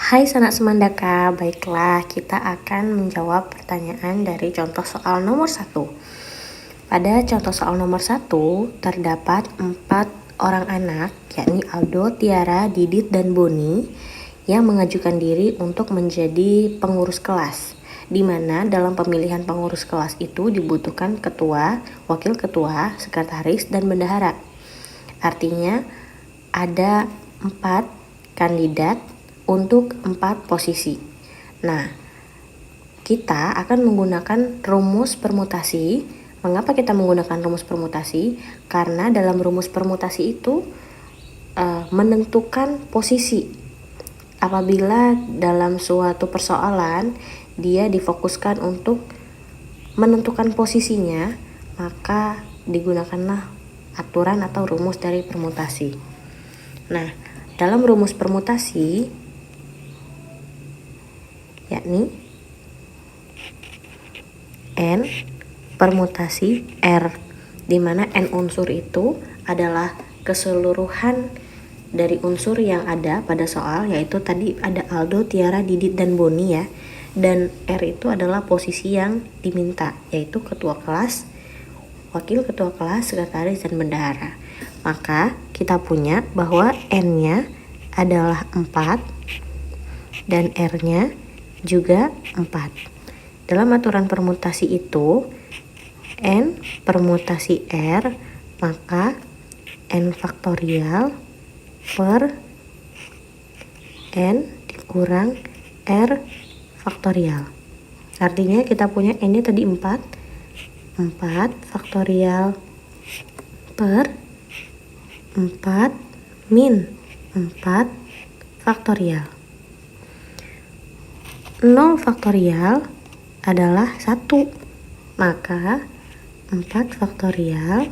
Hai sanak semandaka, baiklah kita akan menjawab pertanyaan dari contoh soal nomor 1. Pada contoh soal nomor 1, terdapat 4 orang anak, yakni Aldo, Tiara, Didit, dan Boni, yang mengajukan diri untuk menjadi pengurus kelas, di mana dalam pemilihan pengurus kelas itu dibutuhkan ketua, wakil ketua, sekretaris, dan bendahara. Artinya ada 4 kandidat untuk 4 posisi. Nah, kita akan menggunakan rumus permutasi. Mengapa kita menggunakan rumus permutasi? Karena dalam rumus permutasi itu menentukan posisi. Apabila dalam suatu persoalan dia difokuskan untuk menentukan posisinya, maka digunakanlah aturan atau rumus dari permutasi. Nah, dalam rumus permutasi yakni N permutasi R, di mana N unsur itu adalah keseluruhan dari unsur yang ada pada soal, yaitu tadi ada Aldo, Tiara, Didit, dan Boni ya. Dan R itu adalah posisi yang diminta, yaitu ketua kelas, wakil ketua kelas, sekretaris, dan bendahara. Maka kita punya bahwa N-nya adalah 4 dan R-nya juga 4. Dalam aturan permutasi itu, N permutasi R, maka N faktorial per N dikurang R faktorial. Artinya kita punya N-nya tadi 4 faktorial per 4 min 4 faktorial. 0 faktorial adalah 1, maka 4 faktorial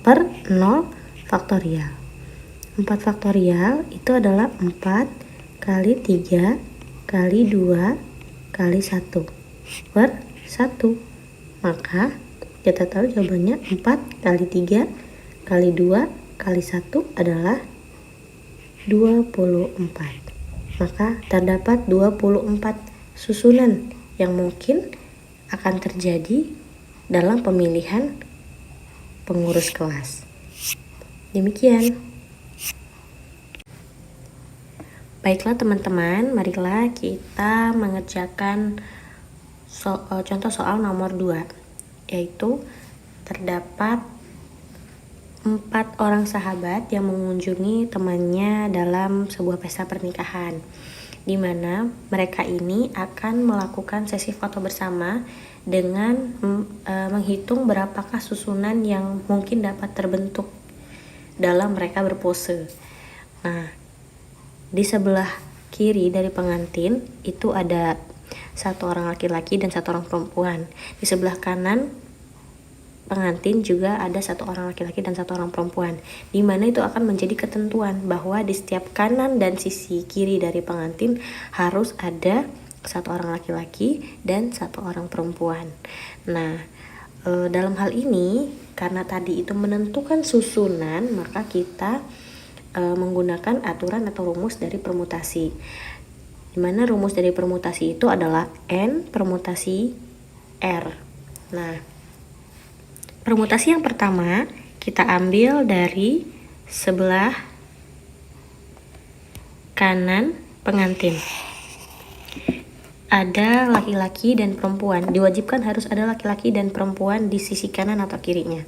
per 0 faktorial. 4 faktorial itu adalah 4 kali 3 kali 2 kali 1 per 1. Maka kita tahu jawabannya 4 kali 3 kali 2 kali 1 adalah 24. Maka terdapat 24 susunan yang mungkin akan terjadi dalam pemilihan pengurus kelas. Demikian. Baiklah teman-teman, marilah kita mengerjakan contoh soal nomor 2, yaitu terdapat 4 orang sahabat yang mengunjungi temannya dalam sebuah pesta pernikahan, di mana mereka ini akan melakukan sesi foto bersama dengan menghitung berapakah susunan yang mungkin dapat terbentuk dalam mereka berpose. Nah, di sebelah kiri dari pengantin itu ada 1 orang laki-laki dan 1 orang perempuan. Di sebelah kanan pengantin juga ada 1 orang laki-laki dan 1 orang perempuan, di mana itu akan menjadi ketentuan bahwa di setiap kanan dan sisi kiri dari pengantin harus ada 1 orang laki-laki dan 1 orang perempuan. Nah, dalam hal ini karena tadi itu menentukan susunan, maka kita menggunakan aturan atau rumus dari permutasi, di mana rumus dari permutasi itu adalah N permutasi R. Nah, permutasi yang pertama kita ambil dari sebelah kanan pengantin. Ada laki-laki dan perempuan. Diwajibkan harus ada laki-laki dan perempuan di sisi kanan atau kirinya.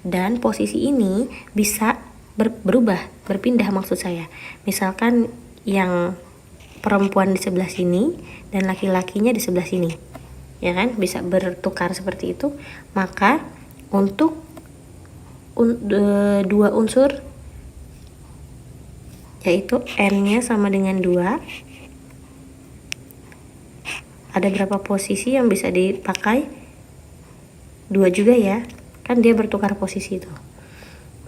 Dan posisi ini bisa berpindah maksud saya. Misalkan yang perempuan di sebelah sini dan laki-lakinya di sebelah sini. Ya kan? Bisa bertukar seperti itu. Maka untuk 2 unsur, yaitu N-nya sama dengan 2, ada berapa posisi yang bisa dipakai? 2 juga ya, kan dia bertukar posisi itu.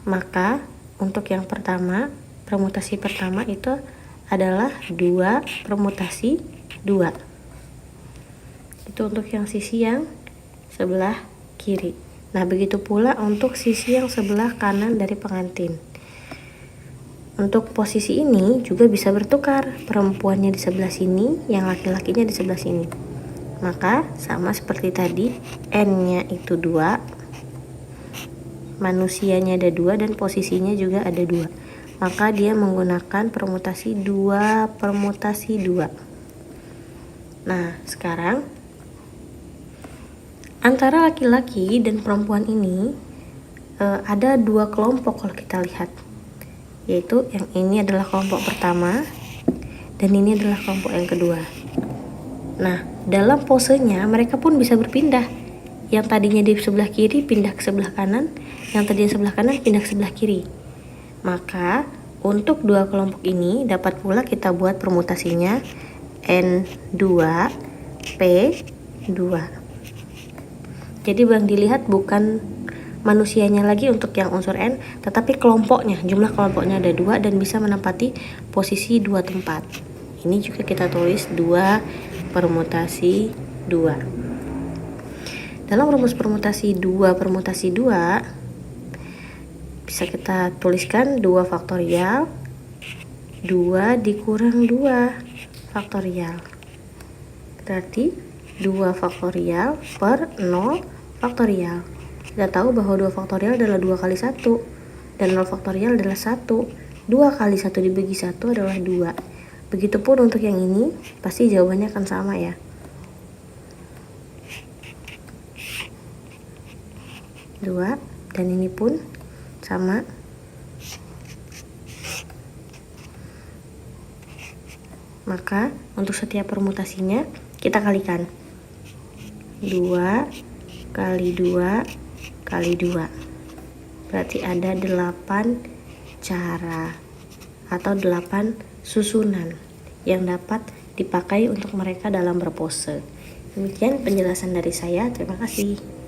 Maka untuk yang pertama, permutasi pertama itu adalah 2 permutasi 2. Itu untuk yang sisi yang sebelah kiri. Nah, begitu pula untuk sisi yang sebelah kanan dari pengantin. Untuk posisi ini juga bisa bertukar, perempuannya di sebelah sini, yang laki-lakinya di sebelah sini. Maka sama seperti tadi, N-nya itu 2, manusianya ada 2, dan posisinya juga ada 2. Maka dia menggunakan permutasi 2 permutasi 2. Nah, sekarang antara laki-laki dan perempuan ini ada 2 kelompok kalau kita lihat, yaitu yang ini adalah kelompok pertama dan ini adalah kelompok yang kedua. Nah, dalam posenya mereka pun bisa berpindah. Yang tadinya di sebelah kiri pindah ke sebelah kanan, yang tadinya sebelah kanan pindah ke sebelah kiri. Maka untuk 2 kelompok ini dapat pula kita buat permutasinya N2 P2. Jadi yang dilihat bukan manusianya lagi untuk yang unsur N, tetapi kelompoknya, jumlah kelompoknya ada 2 dan bisa menempati posisi 2 tempat. Ini juga kita tulis 2 permutasi 2. Dalam rumus permutasi 2 permutasi 2 bisa kita tuliskan 2 faktorial 2 dikurang 2 faktorial, berarti 2 faktorial per 0 faktorial. Kita tahu bahwa 2 faktorial adalah 2 kali 1 dan 0 faktorial adalah 1. 2 kali 1 dibagi 1 adalah 2. Begitupun untuk yang ini, pasti jawabannya akan sama ya. 2, dan ini pun sama. Maka untuk setiap permutasinya kita kalikan. 2 kali 2 kali 2, berarti ada 8 cara atau 8 susunan yang dapat dipakai untuk mereka dalam berpose. Demikian penjelasan dari saya, terima kasih.